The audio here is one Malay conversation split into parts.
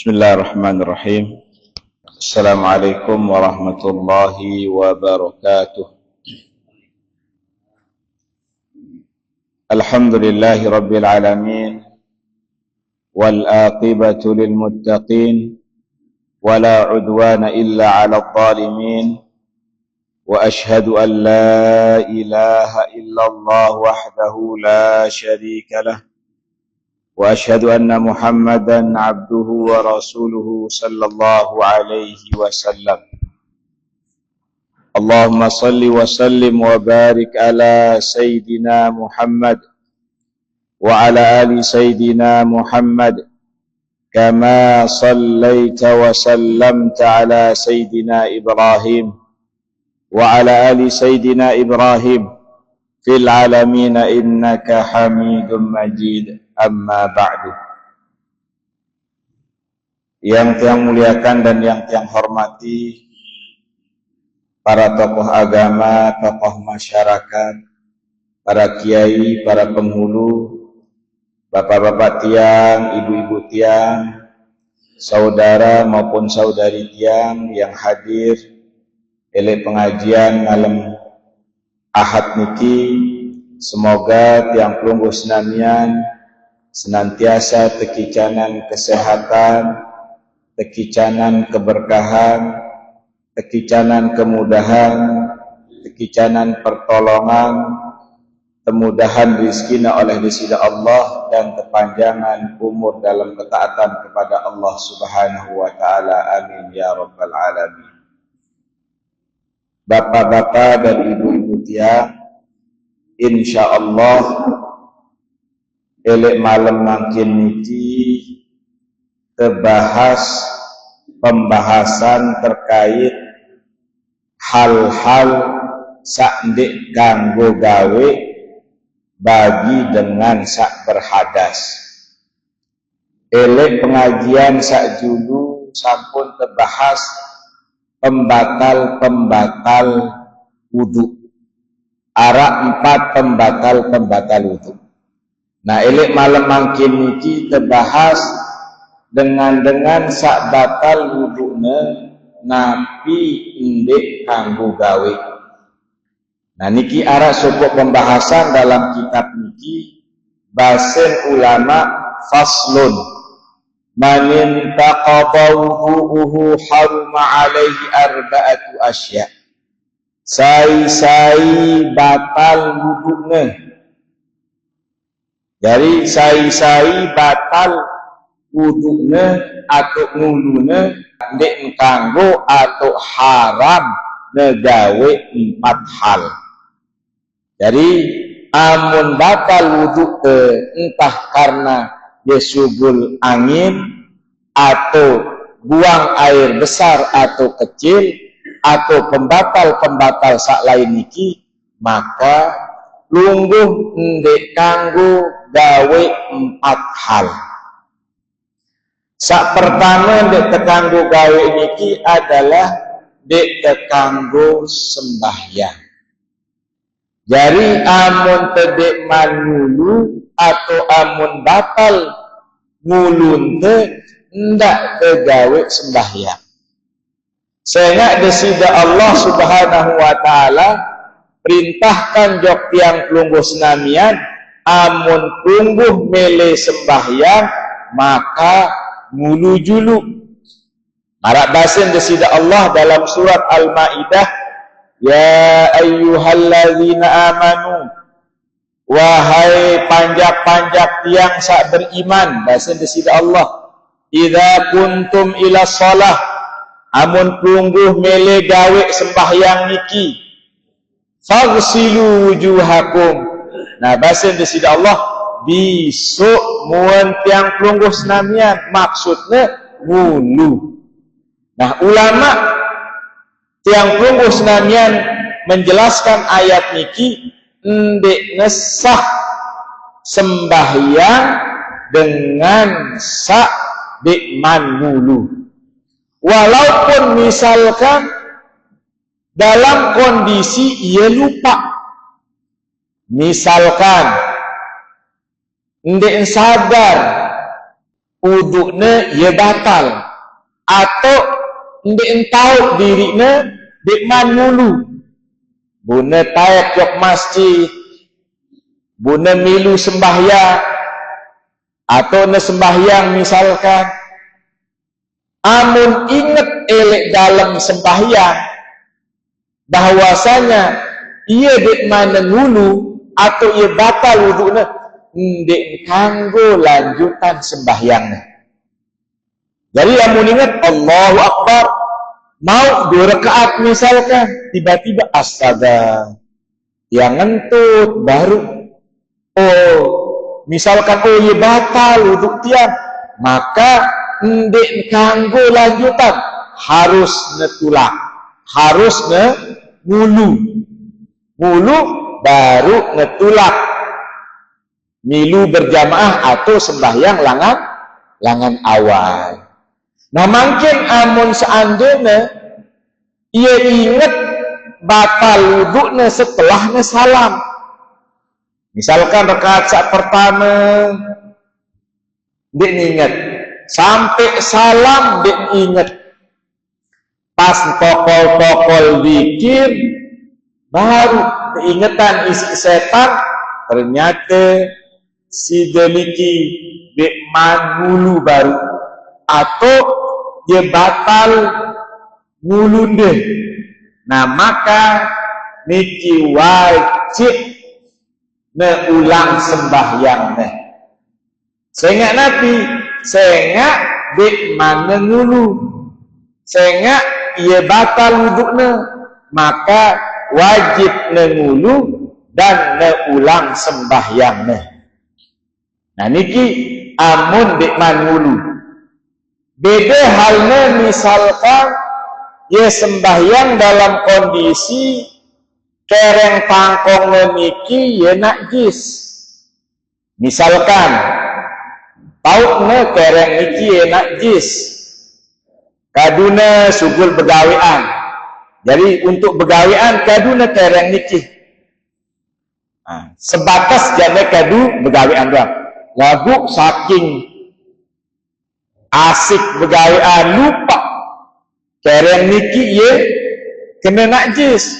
Bismillahirrahmanirrahim. Assalamualaikum warahmatullahi wabarakatuh. Alhamdulillahi rabbil alamin wal aqibatu lil muttaqin wala udwana illa 'alal zalimin wa ashhadu an la ilaha illallah wahdahu la syarika lah وأشهد أن محمدا عبده ورسوله صلى الله عليه وسلم اللهم صل وسلم وبارك على سيدنا محمد وعلى آل سيدنا محمد كما صليت وسلمت على سيدنا إبراهيم وعلى آل سيدنا إبراهيم في العالمين إنك حميد مجيد. Amma ba'du. Yang tiang muliakan dan yang tiang hormati para tokoh agama, tokoh masyarakat, para kiai, para penghulu, bapak-bapak tiang, ibu-ibu tiang, saudara maupun saudari tiang yang hadir oleh pengajian malam Ahad niki, semoga tiang pelungguh senamian senantiasa tekicanan kesehatan, tekicanan keberkahan, tekicanan kemudahan, tekicanan pertolongan, kemudahan rizkina oleh disida Allah dan kepanjangan umur dalam ketaatan kepada Allah Subhanahu wa taala. Amin ya rabbal alamin. Bapak-bapak dan ibu-ibu tiang, insyaallah elek malam makin niki terbahas pembahasan terkait hal-hal sakdek ganggo gawe bagi dengan sak berhadas. Elek pengajian sak julu sampun terbahas pembatal-pembatal wudu. Ara 4 pembatal-pembatal wudu. Nah, elek malam makin niki terbahas dengan sak batal wudune napi indek kanggo gawe. Nah, niki arah sopok pembahasan dalam kitab niki basen ulama faslun manin taqabahu haruma alaihi arba'atu asya. Sai batal wudune. Dari sai batal wudune atau ngulune ndek kanggo atau haram negawe 4 hal. Jadi amun batal wudu entah karena yesubul angin atau buang air besar atau kecil atau pembatal-pembatal sak lain niki, maka lungguh ndek kanggo gawe 4 hal. Sak pertama ndek kanggo gawe niki adalah ndek kanggo sembahyang. Jadi amun tedek manulu atau amun batal ngulun te ndak gawe sembahyang. Sehingga desida Allah Subhanahu wa taala perintahkan jok tiang pelungguh senamian amun pelungguh mele sembahyang maka ngulu julu. Marak basen desida Allah dalam surat Al-Maidah, ya ayyuhalladzina amanu, wahai panjak-panjak tiang sak beriman, basen desida Allah, idza kuntum ila shalah, amun pelungguh mele gawe sembahyang niki, faghsilu wujuhakum. Nah, basen desida Allah besok muan tiang pelungguh senamian maksudnya ngulu. Nah, ulama tiang pelungguh senamian menjelaskan ayat niki ndek ngesah sembahyang dengan sak dikman ngulu. Walaupun misalkan dalam kondisi ia lupa, misalkan ndek sadar udukna ia batal atau ndek entau dirina dek man mulu buna tayak yok masjid buna milu sembahyang atau na sembahyang misalkan amun inget elek dalam sembahyang bahwasanya ia dek mana ngulu atau ia batal wudukna ndek kanggo lanjutan sembahyangnya. Jadi amun ingat Allahu Akbar mau 2 rakaat misalkan tiba-tiba astaga yang ngentut baru misalkan ia batal wuduk tiang maka ndek kanggo lanjutan harus netulak harus ngulu baru netulak milu berjamaah atau sembahyang langan awal. Nah mungkin amun seandainya ia ingat batal wuduknya setelahnya salam. Misalkan rakaat saat pertama dia ingat sampai salam dia ingat pas tokol-tokol zikir baru keingetan isi setan ternyata si deliki bekman mulu baru atau dia batal ngulun deh. Nah maka niki wajib ulang sembahyang deh. Sehingga Nabi sehingga dek mana ngulu sehingga ia batal wuduknya maka wajib ngulu dan ulang sembahyangnya. Nah niki amun dek man ngulu beda halnya misalkan ya sembahyang dalam kondisi kereng pangkong niki ya najis. Misalkan pautna kereng niki ya najis. Kaduna sugul begawean. Jadi untuk begawean kaduna kereng niki. Nah, sebatas jane kadu begawean doang. Lagu saking asik begawean lupa kereng niki ye kena najis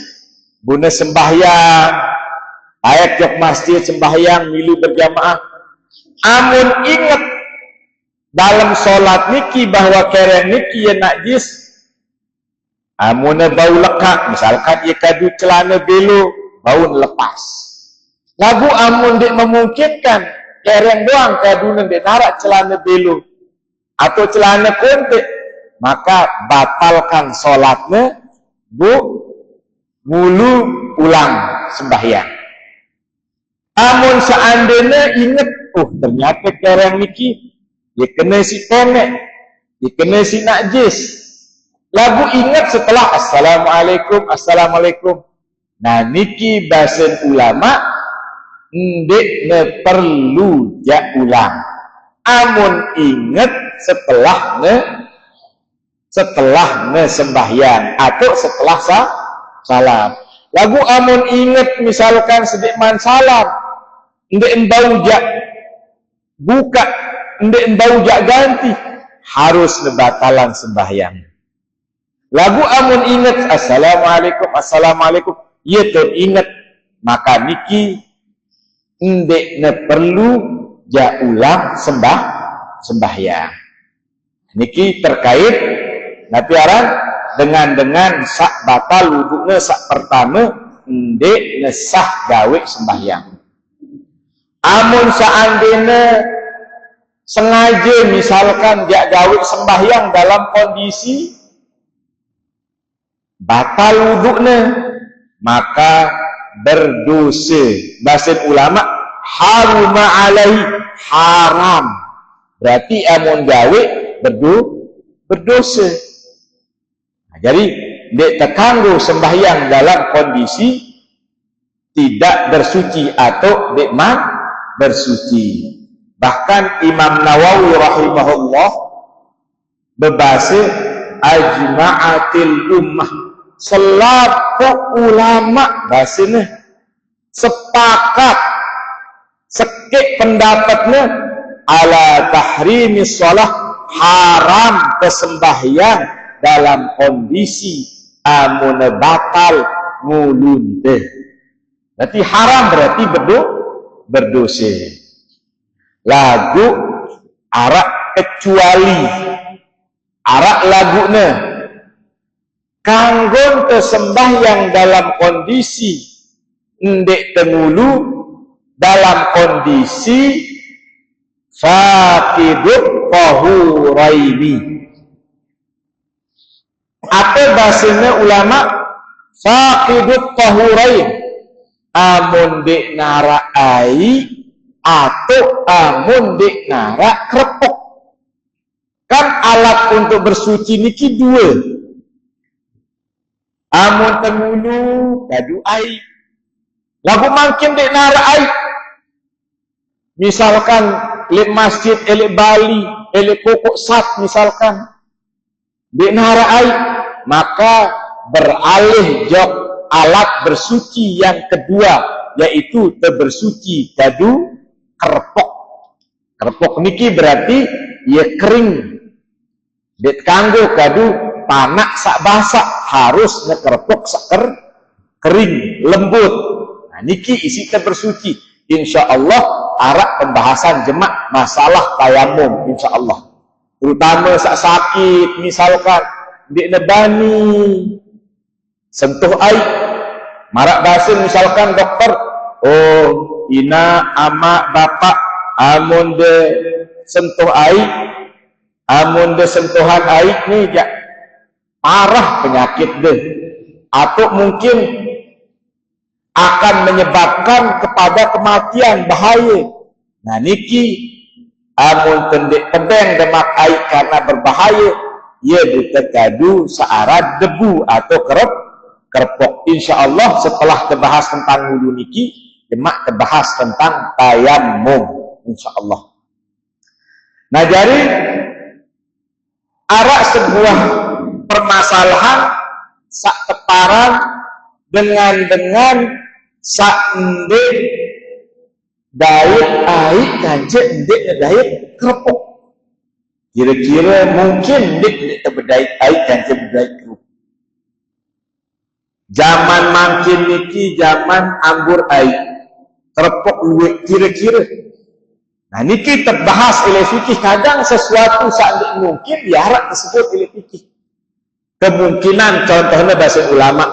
buna sembahyang ayat yok masjid sembahyang milu berjamaah amun ingat dalam solat niki bahwa kereng niki ye najis amun bau lekak misalkan ye kadu celana belo bau lepas lagu amun dek memungkinkan kereng doang kadu dek narak celana belo atau celana kontek maka batalkan sholatnya mulu ulang sembahyang. Amun seandainya ingat ternyata kereng niki dia kena si penek dia kena si najis lagu ingat setelah assalamualaikum nah niki bahasa ulama ndek ne perlu ja ulang amun ingat setelah sembahyang atau setelah salam. Lagu amun ingat misalkan sedikman salam, ndek embau jak buka, ndek embau jak ganti, harus nebatalan sembahyang. Lagu amun ingat assalamualaikum, ia teringat maka niki ndek ne perlu ja ulang sembahyang. Niki terkait nabi aran dengan sak batal wuduknya sak pertama ndek nesah gawe sembahyang. Amun seandainya sengaja misalkan jak gawe sembahyang dalam kondisi batal wuduknya maka berdosa. Bahasa ulama haruma alaihi haram. Berarti amun gawe berdosa. Nah, jadi dek terkanggu sembahyang dalam kondisi tidak bersuci atau dek man bersuci. Bahkan Imam Nawawi rahimahullah berbahasa ajma'atil ummah selaku ulama bahasanya sepakat sekek pendapatnya ala tahrimis shalah, haram kesembahyang dalam kondisi amun batal ngulun teh. Berarti haram, berarti berdosa. Lagu arak kecuali arak laguna kanggon kesembahyang dalam kondisi ndek temulu, dalam kondisi faqidut tahuraini. Apa bahasanya ulama? Faqidut tahurain, amun dek nara ai atau amun dek nara krepok. Kan alat untuk bersuci niki dua. Amun temulu kadu ai, lagu makin dek nara ai. Misalkan lek masjid, lek Bali, lek Pokok Sat misalkan dek nara ai, maka beralih jok alat bersuci yang kedua, yaitu bersuci kadu kerpok. Kerpok niki berarti ia kering. Det kanggo kadu panak sak basak, harus ngekerpok sak kering lembut. Nah niki isi bersuci. Insyaallah arak pembahasan jemak masalah tayamum insyaallah. Terutama sak sakit misalkan dik nebani sentuh air, marak bahasa misalkan dokter, oh ina ama bapak amun de sentuh air, amun de sentuhan air ni ya parah penyakit deh, atau mungkin akan menyebabkan kepada kematian, bahaya. Nah niki amun tendeng demak air karena berbahaya, ia ditekadu searah debu atau kerpok. Insyaallah setelah terbahas tentang wudu niki, demak terbahas tentang tayamum insyaallah. Nah jadi arak sebuah permasalahan sak teparan dengan saknde dayet air kanje ndek dayet kerpok. Kira-kira mungkin ndek berdayet air kanje berdayet kerpok. Zaman makin niki zaman anggur air kerpok luwek kira-kira. Nah niki terbahas oleh fikih, kadang sesuatu saat mungkin diharap tersebut oleh fikih. Kemungkinan contohnya bahasa ulama.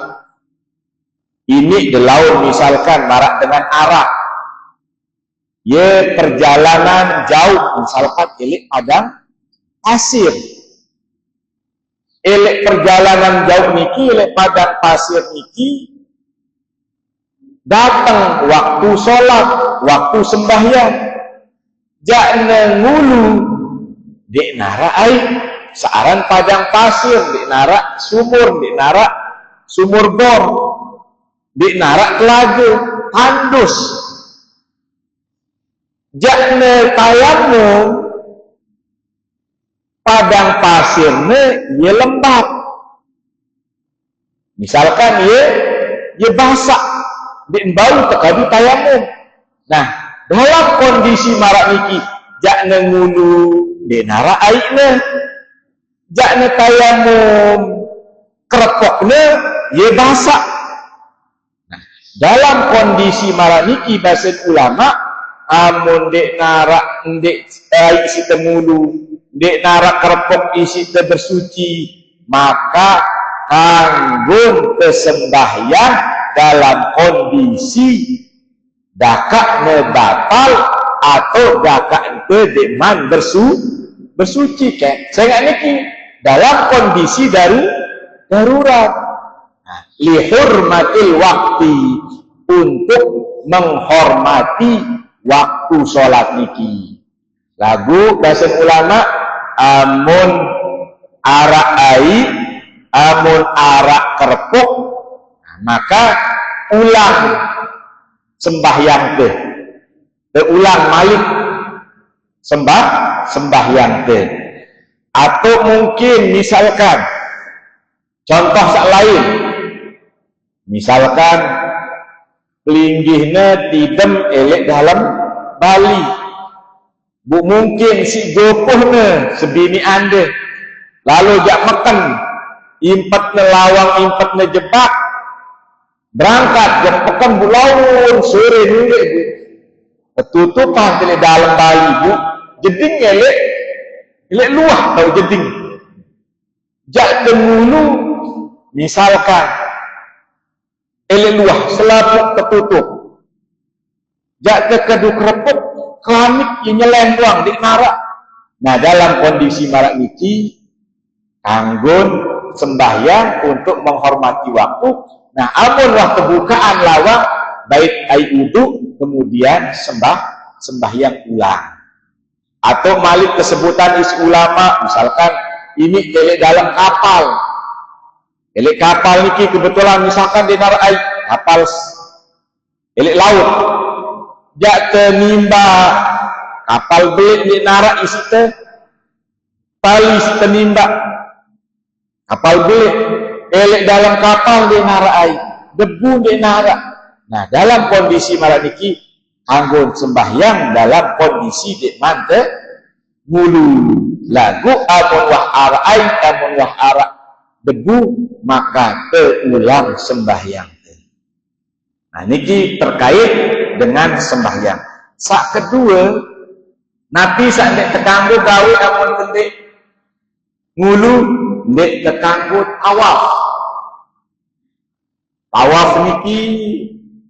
Ini di laut misalkan marak dengan arak. Ye perjalanan jauh misalkan elek padang pasir. Elek perjalanan jauh niki, elek padang pasir niki, datang waktu sholat, waktu sembahyang, jakne ngulu dek nara air, searan padang pasir, dek nara sumur, dek nara sumur bor, dek nara telaga, tandus, jakne tayamum, padang pasirnya ia lembab. Misalkan ia basah, dia bau tekadu tayamum. Nah, dalam kondisi marak niki, jakne ngulu dia nara airnya, jakne tayamum kerepoknya ia basah. Nah, dalam kondisi marak niki bahasa ulama, amun dek nara ndek isi temulu, dek nara kerepok isi bersuci, maka kanggun kesembahyang dalam kondisi dakak nebatal atau dakak deman bersuci kayak saya niki dalam kondisi darurat. Nah, lihurmatil waktu, untuk menghormati waktu sholat niki. Lagu bahasa ulama, amun arak air, amun arak kerpok, nah, maka ulang sembahyang teh, ulang malik sembahyang teh. Atau mungkin misalkan contoh sak lain, misalkan linggihnya tidem elek dalam Bali, Bu mungkin si gopohna sebini anda lalu jak makan impat nelawang impat nejebak berangkat jak pekan bu laun sore nule bu ketutupan tele dalam Bali bu jeding elek luah tau jeding jak temulu misalkan elek luah selaput ketutup jak kekeduk reput kelamik yang nyelem doang di narak. Nah dalam kondisi marak niki anggun sembahyang untuk menghormati waktu. Nah amun waktu bukaan lawang baik ai wudu kemudian sembahyang ulang. Atau malik kesebutan is ulama misalkan ini elek dalam kapal. Elek kapal niki kebetulan misalkan di narak ai kapal elek laut. Jak tenimba kapal belit di narak isi talis tenimba kapal belit elek dalam kapal di narak air debu di narak. Nah dalam kondisi marak niki anggun sembahyang dalam kondisi di mante mulu lagu amun wah arak air amun wah arak debu maka teulang sembahyang. Nah niki terkait dengan sembahyang. Sak kedua, Nabi sak dek tekanggu gawe amun kendek ngulu dek tekanggu tawaf. Tawaf niki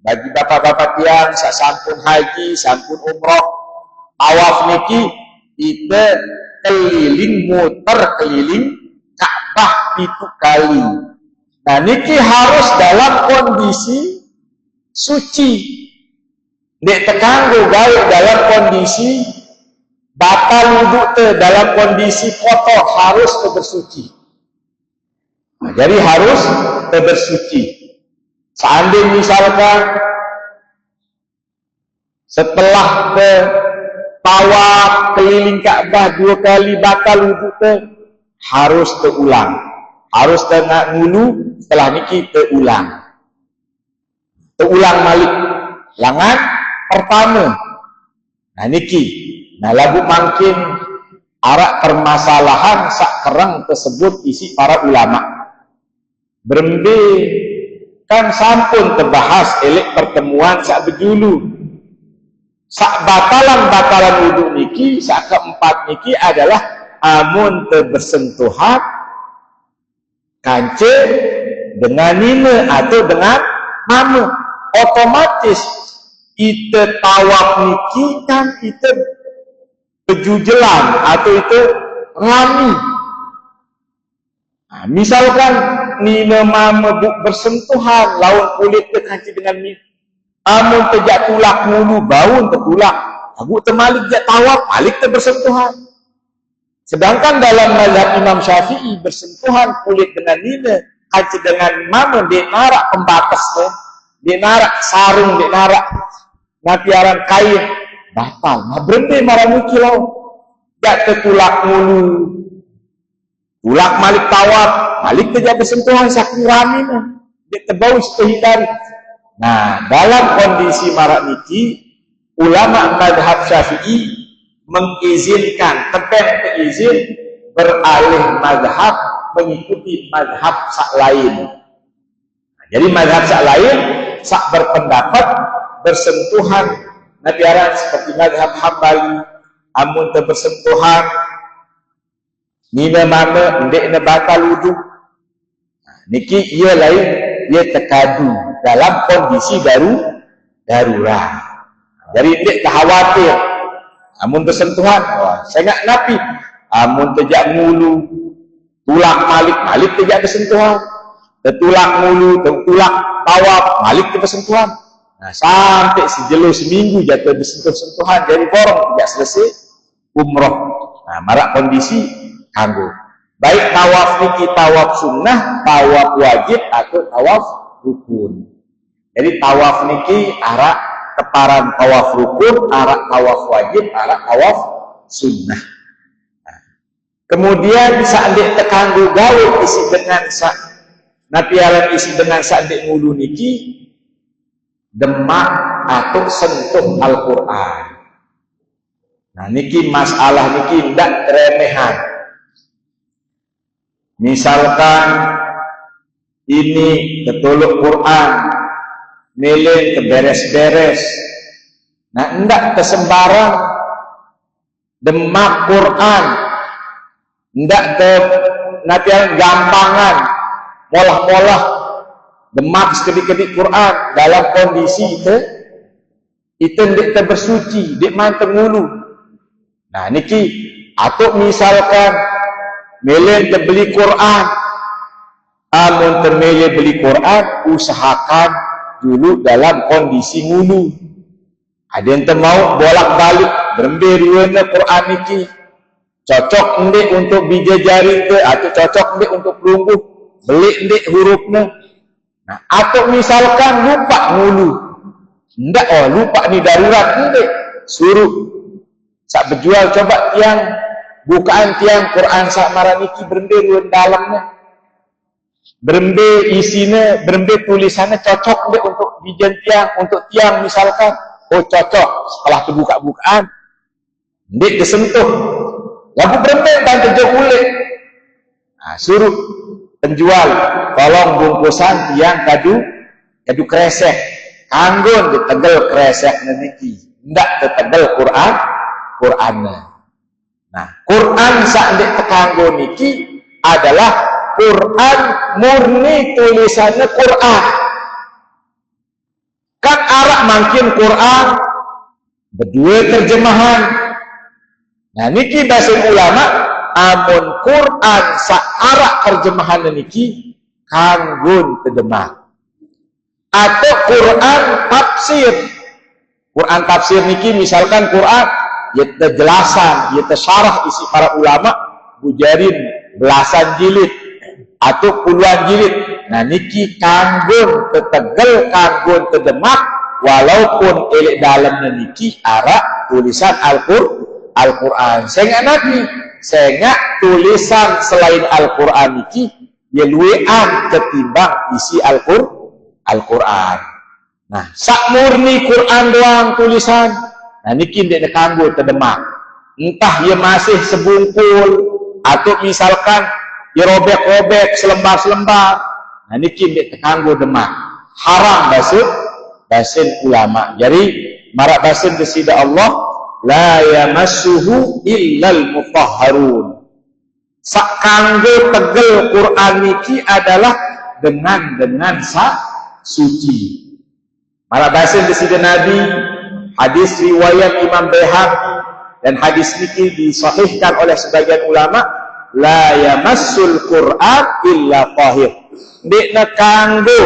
bagi bapak-bapak tiang sak sampun haji, sampun umroh, tawaf niki kita keliling muter keliling Ka'bah 7 kali. Nah niki harus dalam kondisi suci. Dek tekanggu gawe dalam kondisi batal wudhu dalam kondisi kotor harus bersuci. Nah, jadi harus bersuci. Seandainya misalkan setelah tawaf keliling Ka'bah 2 kali batal wudhu harus terulang. Harus tengah ngulu setelah niki terulang. Terulang malik langan pertama. Nah niki, nah lagu makin arak permasalahan sak kerang tersebut isi para ulama. Berembe kan sampun terbahas elek pertemuan sak bejulu. Sak batalan wudhu niki, sak keempat niki adalah amun bersentuhan kance dengan nina atau dengan mama otomatis ite tawaf niki kan ite bejujelan atau ite rami. Nah, misalkan nina mama bersentuhan lawan kulit kekanci dengan ni amun tejak tulak mulu baun tertulak abu temalik jak tawaf malik bersentuhan. Sedangkan dalam mazhab Imam Syafi'i bersentuhan kulit dengan nina kanci dengan mama di narak pembatasnya di narak sarung di narak napiaran kain batal. Nah berhenti marah kilau jak tertulak mulu tulak malik tawaf malik terjadi bersentuhan saking ramina dia terbau setihidari. Nah dalam kondisi marak niki ulama mazhab Syafi'i mengizinkan tepeng keizin beralih mazhab mengikuti mazhab sak lain. Nah, jadi mazhab sak lain sak berpendapat bersentuhan nabiaran seperti mazhab Hambali amun bersentuhan nina mama ndek na batal wudu. Nah, niki ia lain ia tekadu dalam kondisi darurat. Jadi ndek khawatir amun bersentuhan saya nggak napi amun tejak mulu tulak malik tejak bersentuhan tertulak mulu tertulak tawaf malik bersentuhan. Nah, sampai sejelo seminggu jatuh bersentuhan jadi borong tidak selesai umroh. Nah, marak kondisi kanggo. Baik tawaf niki tawaf sunnah, tawaf wajib atau tawaf rukun. Jadi tawaf niki arak keparan tawaf rukun, arak tawaf wajib, arak tawaf sunnah. Nah, kemudian saat tekanggo gawe isi dengan napiaran isi dengan saat ngulu niki demak atau sentuh Al-Quran. Nah niki masalah niki ndak keremehan. Misalkan ini ketuluk Quran, milih ke beres-beres. Nah ndak kesembarang demak Quran, ndak ke napian gampangan, molah-molah demak sekedik-kedik Quran dalam kondisi itu ndak bersuci, dik manteng ngulu. Nah niki atau misalkan milih beli Quran, amun temele beli Quran usahakan dulu dalam kondisi ngulu. Ada yang mau bolak-balik berembir riwana Quran niki cocok ndik untuk bijajari ke atau cocok ndik untuk pelungguh beli ndik hurufnya. Nah atau misalkan lupa ngulu, ndak lupa ni darurat ndik suruh sak berjual coba tiang bukaan tiang Quran sak maraniki berembe ruang dalamnya, berembe isinya, berembe tulisannya cocok deh untuk bijan tiang, untuk tiang misalkan, cocok setelah kebuka-bukaan dek disentuh lagu berembe dan terjauh ulek. Nah, suruh penjual tolong bungkusan tiang kadu kresek kanggun ditegel kresek niki ndak ditegel Qurannya. Nah, Quran sak ndek tekanggo niki adalah Quran murni tulisannya Quran. Kan arak makin Quran berdua terjemahan. Nah, niki bahasa ulama amun Quran sak arak terjemahan niki kanggo tedemak. Atau Quran tafsir. Quran tafsir niki misalkan Quran yaitu jelasan, yaitu syarah isi para ulama bujarin belasan jilid atau puluhan jilid. Nah niki kanggun tetegel, kanggun tedemak walaupun elek dalam niki arak tulisan Al-Quran. Sehingga nabi, sehingga tulisan selain Al-Quran niki ya luwean ketimbang isi Al-Quran. Nah sak murni Quran doang tulisan. Nah niki ndek kanggo tedemak. Entah ia masih sebungkul atau misalkan ia robek-robek selembar-selembar. Nah niki ndek kanggo demak. Haram basin ulama. Jadi marak basin kesida Allah la yamassuhu illal mutahharun. Sak kanggo tegel Quran niki adalah dengan sak suci. Marak basin kesida Nabi hadis riwayat Imam Baihaqi dan hadis niki disahihkan oleh sebagian ulama la yamassul Quran illa tahir. Ndekna kanggo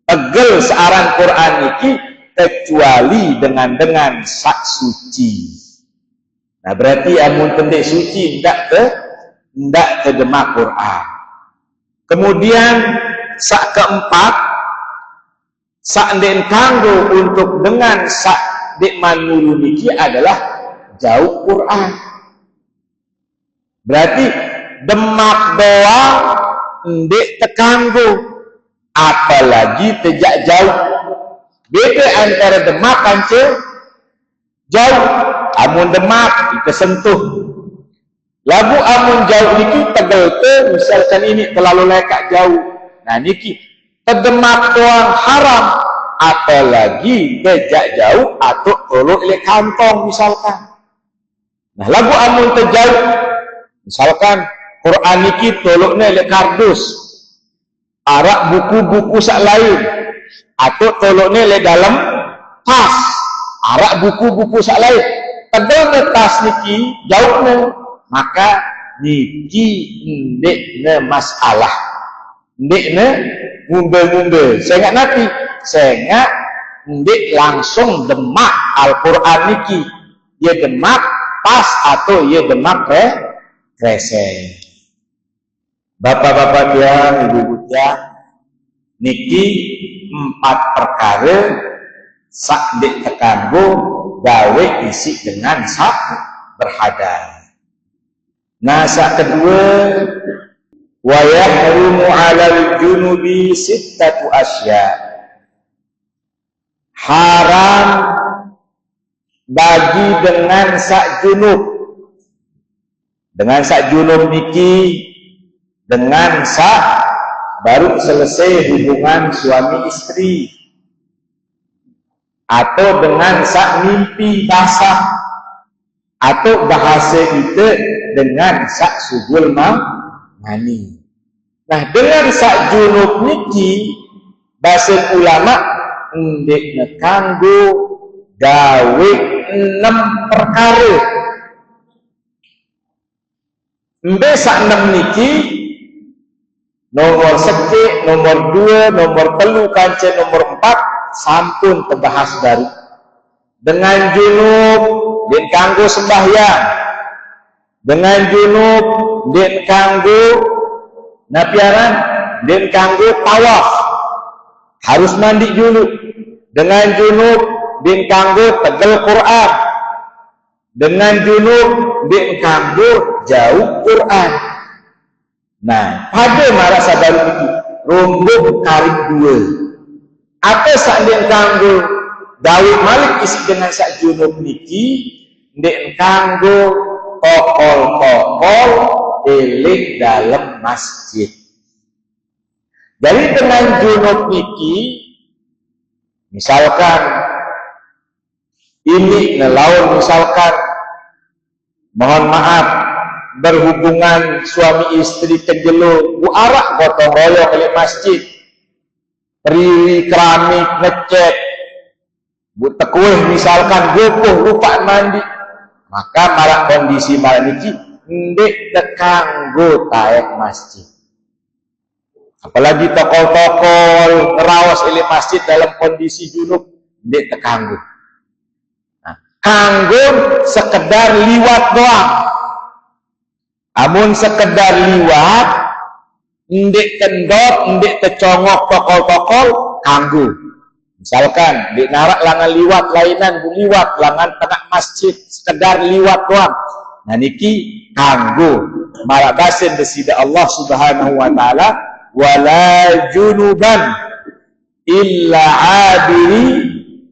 tegel searan Quran niki kecuali dengan sak suci. Nah berarti amun tendek suci ndak terjemah Quran. Kemudian sak keempat sak den kanggo untuk dengan sak dek manulu niki adalah jauh Quran. Berarti demak doang ndek tekanggo, apalagi tejak jauh. Beda antara demak kance jauh. Amun demak kesentuh. Lagu amun jauh niki tegel misalkan ini terlalu lekak jauh. Nah niki terdemak doang haram, apalagi bejak jauh atau tolok le kantong misalkan. Nah lagu amun terjauh, misalkan Quran niki toloknya le kardus, arak buku-buku sak lain, atau toloknya le dalam tas, arak buku-buku sak lain. Tedel tas niki jauhnya, maka niki ndekne masalah, ndekne ngumbe-ngumbe. Sehingga nabi, sehingga ndik langsung demak Al-Quran niki, dia demak pas atau dia demak kresek. Bapak-bapak tiang, ibu-ibu tiang, niki 4 perkara sak ndik tekanggo gawe isi dengan sak berhadap. Nah sak kedua, wa yahrumu 'alal junubi sittatu asya. Haram bagi dengan sak junub. Dengan sak junub niki dengan sak baru selesai hubungan suami istri, atau dengan sak mimpi basah, atau bahasa kita dengan sak sugul mani. Nah, dengan sak junub niki bahasa ulama ndek kanggo gawe 6 perkara. Mbek sak 6 niki nomor 1, nomor 2, nomor 3, kancen nomor 4 sampun terbahas baru. Dengan junub den kanggo sembahyang, dengan junub den kanggo napiaran, den kanggo tawaf, harus mandi dulu. Dengan junub den kanggo tegel Quran, dengan junub den kanggo jauh Quran. Nah, pada marasa baru itu rombong tarik 2. Apa sak den kanggo Dawud Malik isi dengan sak junub niki den kanggo tokol-tokol elik dalam masjid. Jadi dengan junub niki misalkan ini nelaun, misalkan mohon maaf berhubungan suami istri kejelo bu arak gotong royong oleh masjid, periwi keramik ngecat, bu tekuih misalkan gopoh lupa mandi, maka marak kondisi marak niki ndek tekanggo taek masjid. Apalagi tokol-tokol ngerawas oleh masjid dalam kondisi junub ndek tekanggo. Nah, kanggo sekedar liwat doang. Amun sekedar liwat, ndek kendot, ndek tecongok tokol-tokol, kanggo. Misalkan, ndek narak langan liwat lainan, bu liwat langan tengah masjid, sekedar liwat doang. Nah niki kanggo. Marak basin desida Allah Subhanahu wa taala, wala junuban illa abiri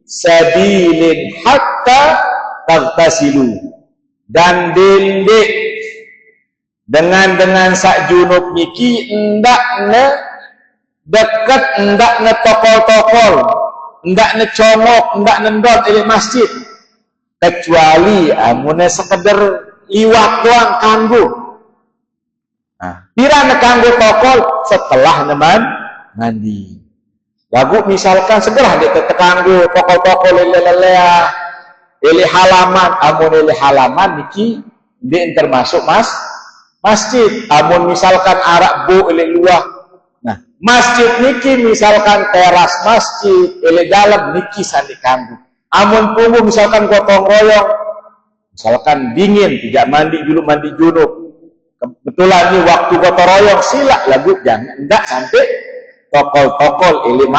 sabilin hatta tagtasilu. Dan dendek dengan sak junub niki ndakne deket, ndakne tokol-tokol, ndakne congok, ndakne ndot di masjid, kecuali amune sekedar liwat doang kanggo. Nah, pirane kanggo tokol setelah neman mandi. Lagu misalkan segera dek kanggo tokol-tokol lelelea eli halaman, amun eli halaman niki ndek termasuk masjid. Amun misalkan arak bu ele luah. Nah, masjid niki misalkan teras masjid, ele dalam niki sandi kanggo. Amun punggu misalkan gotong royong, misalkan dingin tidak mandi dulu, mandi junub. Kebetulan ini waktu gotong royong sila lagu jangan enggak sampai tokol-tokol ele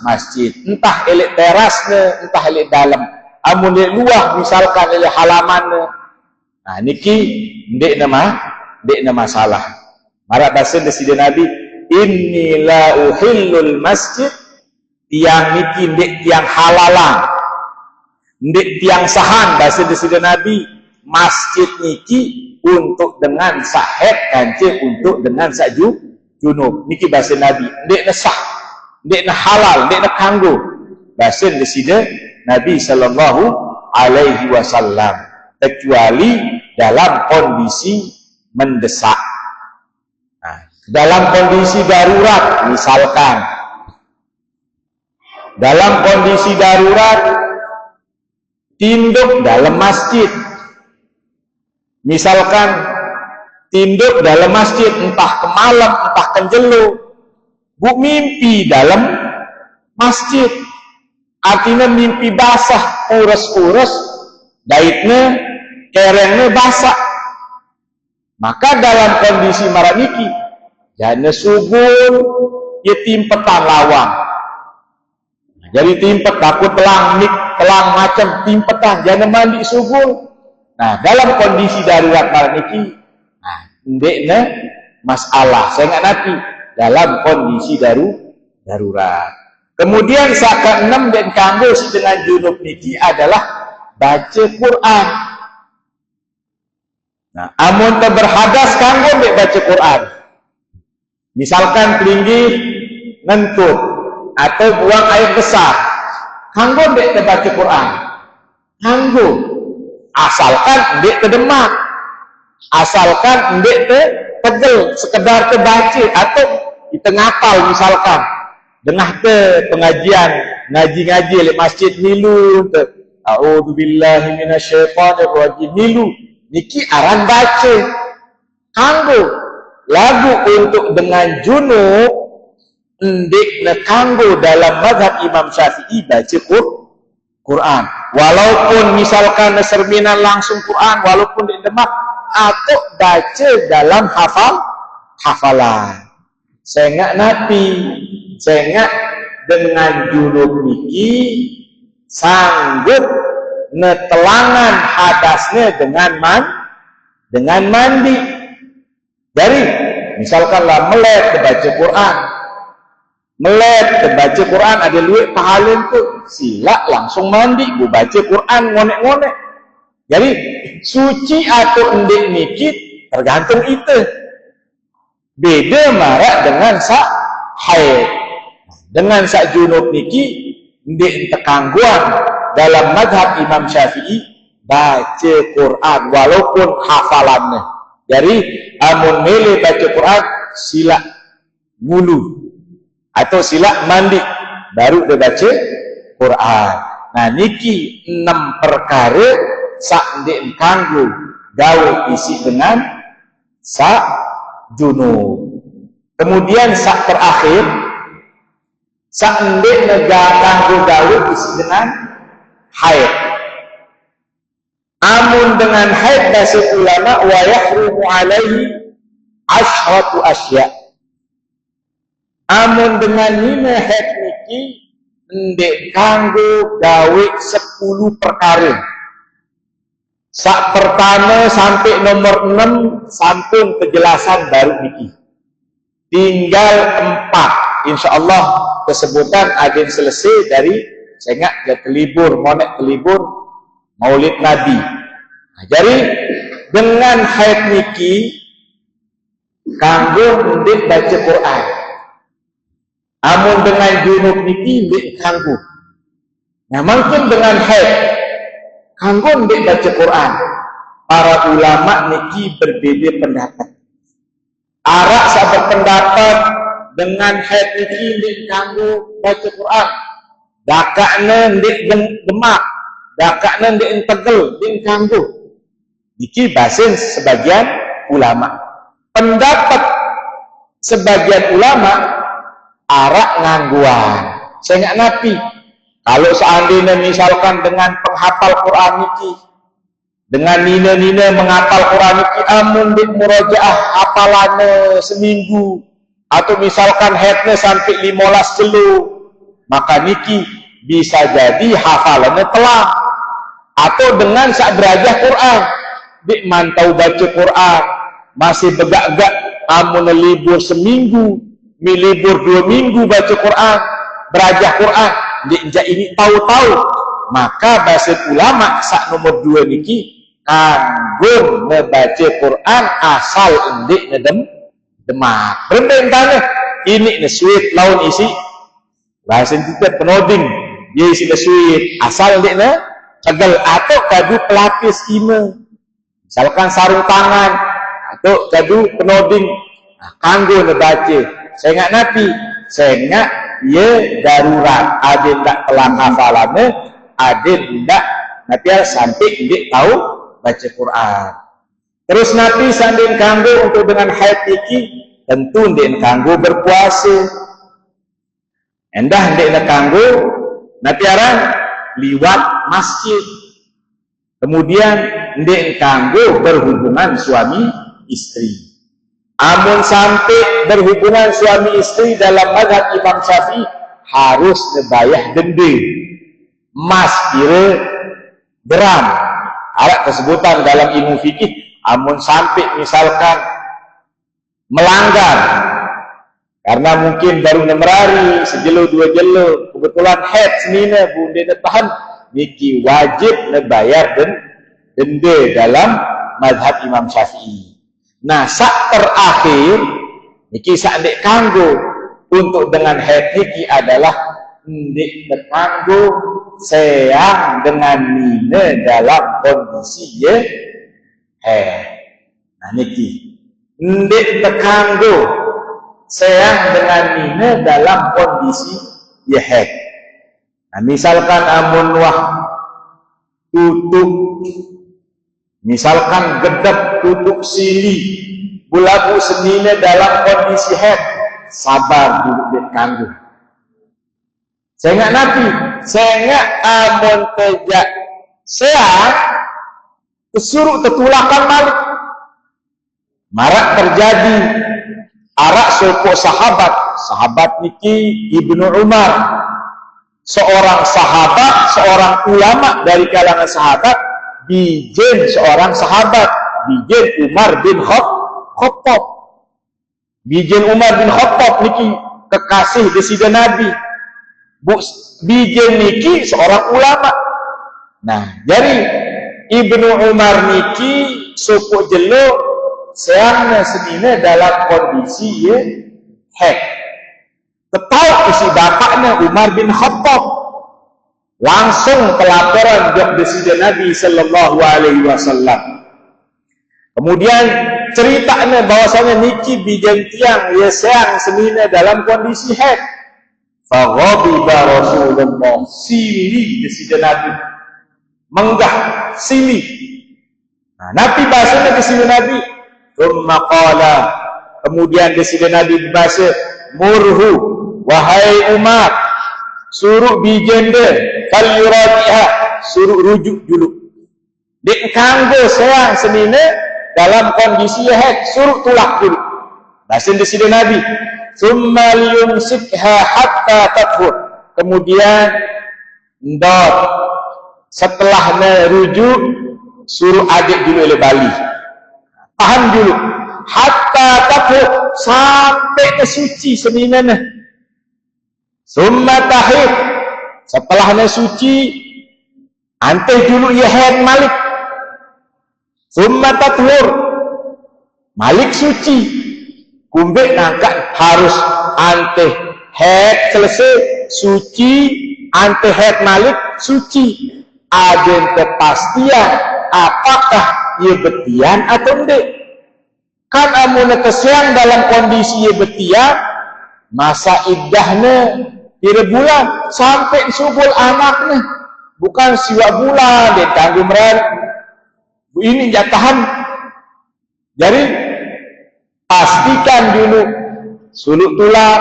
masjid. Entah ele terasnya, entah ele dalam. Amun ele luah misalkan ele halaman. Nah, niki ndek nama masalah. Marak basin desida Nabi, inni la uhillul masjid, tiang niki ndek tiang halalan, ndek tiang sahan. Basin desida Nabi, masjid niki untuk dengan sahet kancing untuk dengan saju junub. Niki basin Nabi, ndek nesah, ndek na halal, ndek na kanggo. Basin desida Nabi sallallahu alaihi wasallam, kecuali dalam kondisi mendesak. Nah, dalam kondisi darurat misalkan, dalam kondisi darurat tinduk dalam masjid, misalkan tinduk dalam masjid entah kemalam entah kenjelu, bu mimpi dalam masjid, artinya mimpi basah, urus-urus daitnya kerengnya basah. Maka dalam kondisi maraniki jana subul ya timpetan lawang. Jadi timpet takut telang macam timpetan jana mandi subul. Nah, dalam kondisi darurat maraniki, nah ndekne masalah saya nggak nanti dalam kondisi darurat. Kemudian sak ke-6 dan kanggo dengan junub niki adalah baca Quran. Nah, amun berhadas kanggo dek baca Quran. Misalkan tinggi ngentut atau buang air besar, kanggo dek baca Quran. Kanggo, asalkan dek terdemak, asalkan dek tegel, sekedar terbaca atau kita ngapal misalkan. Dengar ke pengajian, ngaji-ngaji di masjid milu ke a'udzubillahi minasyaitonirrajim milu niki aran baca kanggo lagu untuk dengan junub ndik na kanggo dalam mazhab Imam Syafi'i baca Quran walaupun misalkan serminan langsung Quran walaupun di demak atau baca dalam hafalan sehingga Nabi sehingga dengan junub niki sanggup netelangan hadasnya dengan mandi. Jadi misalkanlah melek baca Quran, melek baca Quran ada luwih pahalin tu sila langsung mandi bu baca Quran ngonek-ngonek. Jadi suci atau endik niki tergantung itu. Beda marak dengan sak haid. Dengan sak junub niki ndik tekangguan dalam mazhab Imam Syafi'i baca Quran walaupun hafalannya. Jadi amun mele baca Quran sila wulu atau sila mandi baru dia baca Quran. Nah niki 6 perkara sak ndik kanggo gawe isi dengan sak junub. Kemudian sak terakhir sa'ndik negara gawe isi dengan haid. Amun dengan haid bahasa ulama wa yahrumu alaihi ashratu asya. Amun dengan nina haid niki ndek kanggo gawe 10 perkara. Sak pertama sampai nomor 6 sampun kejelasan baru niki. Tinggal 4 insyaallah kesebutan agen selesai dari sehingga dia telibur monek telibur maulid Nabi. Nah, jadi dengan haid niki kanggo ndik baca Quran. Amun dengan junub niki ndik kanggo. Nah, mungkin dengan haid kanggo ndik baca Quran. Para ulama niki berbeda pendapat. Arak sahabat pendapat dengan haid niki ndik kanggo baca Quran. Dakakna ndik demak, dakakna ndik tegel, ndik kanggo. Niki basin sebagian ulama. Pendapat sebagian ulama arak ngangguan. Saya nggak napi. Kalau seandainya misalkan dengan penghafal Quran niki, dengan nina-nina menghafal Quran niki, amun dik murojaah hafalannya seminggu, atau misalkan headnya sampai 15 jelu, maka niki bisa jadi hafalannya telah. Atau dengan sak derajah Quran, dik mantau baca Quran, masih begak-gak, amun libur seminggu, libur 2 minggu baca Quran, berajah Quran, dik ini tahu-tahu, maka bahasa ulama sak nomor 2 niki kanggo membaca Quran asal ndik demak. Berbentangnya ini sweet lawan isi bahasa kita penoding dia isi sweet asal ndik cegel atau kadu pelapis ime misalkan sarung tangan atau kadu penoding kanggo membaca saya nggak napi saya nggak ia darurat ada ndak telah hafalannya ada ndak nanti sampai ndik tahu baca Quran. Terus Nabi sanding kanggo untuk dengan haid iki tentu ndek kanggo berpuasa. Endah ndek kanggo nanti arang liwat masjid. Kemudian ndek kanggo berhubungan suami istri. Amun sampai berhubungan suami istri dalam mazhab Imam Syafi'i harus nebayah dende. Mas kira gram. Alat kesebutan dalam ilmu fikih, amun sampai misalkan melanggar karena mungkin baru 6 hari, sejelo 2 jelo, kebetulan head senina bunda tahan niki wajib bayar denda dalam mazhab Imam Syafi'i. Nah, sak terakhir niki sak ndek kanggo untuk dengan haid niki adalah ndek kanggo seang dengan nine dalam kondisi ye haid. Nah niki ndek kanggo seang dengan nine dalam kondisi ye haid. Nah, misalkan amun wah tutup, misalkan gedep tutup sili bulabu senine dalam kondisi haid, sabar dulu dek kanggo. Saya nggak nabi, saya nggak amun tejak seang kesuruh tetulakan malik. Marak terjadi arak sopo sahabat niki Ibnu Umar, seorang sahabat, seorang ulama dari kalangan sahabat, bijen seorang sahabat, bijen Umar bin Khattab. Bijen Umar bin Khattab niki kekasih desida Nabi. Bijen niki seorang ulama. Nah, jadi Ibnu Umar niki sopo jelo seangnya senine dalam kondisi ye haid. Ketahu isi bapaknya Umar bin Khattab langsung pelaporan jok desida Nabi sallallahu alaihi wasallam. Kemudian ceritanya bahwasanya niki bijen tiang ye seang senine dalam kondisi haid. Faghadiba Rasulullah, sili desida Nabi, menggah sili. Nah, Nabi bahasanya desida Nabi, thumma qala, kemudian desida Nabi bahasa, murhu, wahai Umar, suruh bijende falyuradiha, suruh rujuk dulu. Dik kanggo seang senine dalam kondisi haid, suruh tulak dulu. Bahasa desida Nabi, thumma liyumsikha hatta tathur, kemudian ndot setelah rujuk suruh adik dulu oleh Bali, tahan dulu hatta tathur sampai ke suci seninana. Summa tahid, setelahnya suci anteh dulu ya haid malik. Summa tathur, malik suci. Kumbek nangkat harus anteh haid selesai suci, anteh haid malik suci. Ada kepastian apakah ia betian atau enggak. Kan amun kesiang dalam kondisi ia betian, masa iddahnya 3 bulan sampai subul anaknya, bukan siwa bulan dia tanggung meran ini jatahan. Jadi pastikan dulu suluk tulak,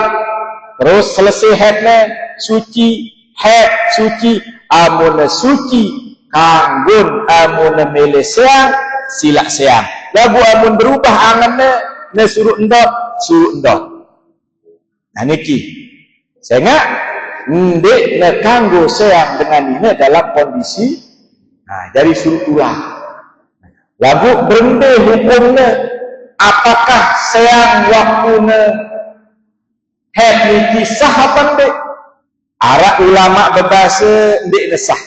terus selesai haidnya suci, haid suci, amun suci kanggun amun mele seang silak seang. Lagu amun berubah angannya ne suruh endot. Nah niki sehingga ndek ne kanggo seang dengan ini dalam kondisi dari suruh tulak. Lagu berende hukumnya, apakah seang waktunya haid niki sah apa ndek? Arah ulama berbahasa ndek ne sah,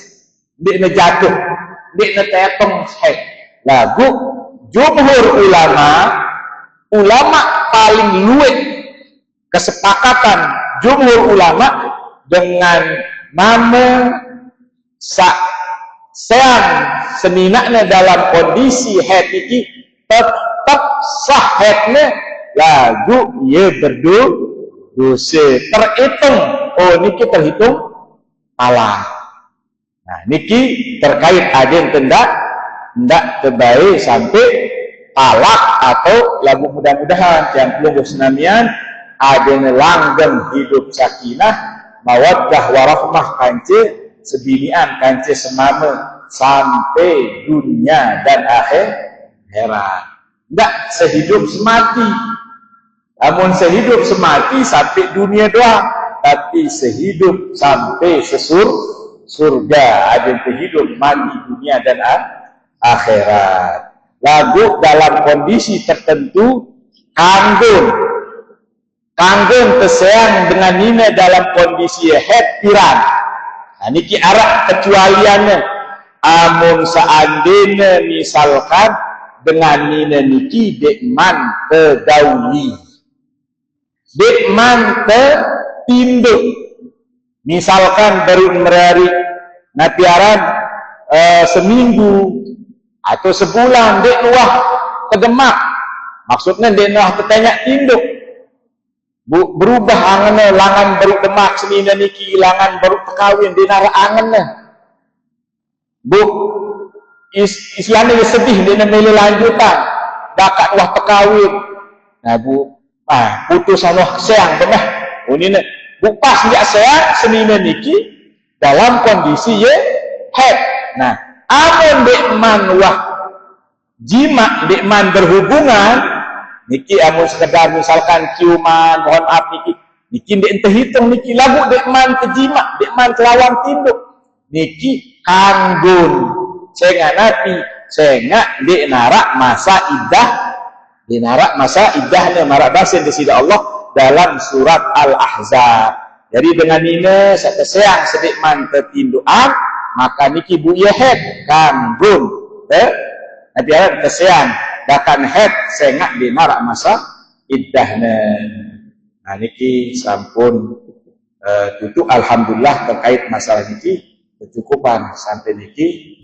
ndek ne jatuh, ndek ne tetong haid. Lagu jumhur ulama paling luwih kesepakatan jumhur ulama dengan nama seang seninaknya dalam kondisi haid iki tetap sah haidnya, lagu ia berdosa terhitung. Oh niki terhitung talak. Nah niki terkait ada yang tidak terbaik sampai talak atau lagu mudah-mudahan yang belum senamian ada yang langgeng hidup sakinah mawaddah warahmah kance sebinian kance semama sampai dunia dan akhirat. Tidak sehidup semati, namun sehidup semati sampai dunia doang, tapi sehidup sampai surga. Ada yang hidup mati dunia dan akhirat. Lagu dalam kondisi tertentu kanggun terseang dengan nina dalam kondisi haid pirang. niki arah kecualiannya. Amun seandainya misalkan dengan nina niki dekman ke dauli, dekman ke tinduk, misalkan baru merari napiaran seminggu atau sebulan dek nuah ke Demak, maksudnya dek nuah ketanya tinduk, berubah angannya langan baru Demak senina niki langan baru kawin dinara angannya bu istilahnya sedih dia mele lanjutan dakat wah pekawin. Nah bu putusan wah seang benar ini bu pas nggak seang senina niki dalam kondisi ye head. Nah amun dekman wah jima dekman berhubungan niki amun sekedar misalkan ciuman mohon maaf niki dek ente hitung niki lagu dekman ke jima dekman kelawan tinduk niki kanggun sehingga napi sehingga di narak masa iddahnya marak basin di sida Allah dalam surat Al-Ahzab. Jadi dengan ini sekeseang sedikman ketinduan maka niki bu yehet kanggun nabi Allah keseang dakan het sehingga di narak masa iddahnya. Nah niki sampun tutup alhamdulillah terkait masalah niki kecukupan sampai niki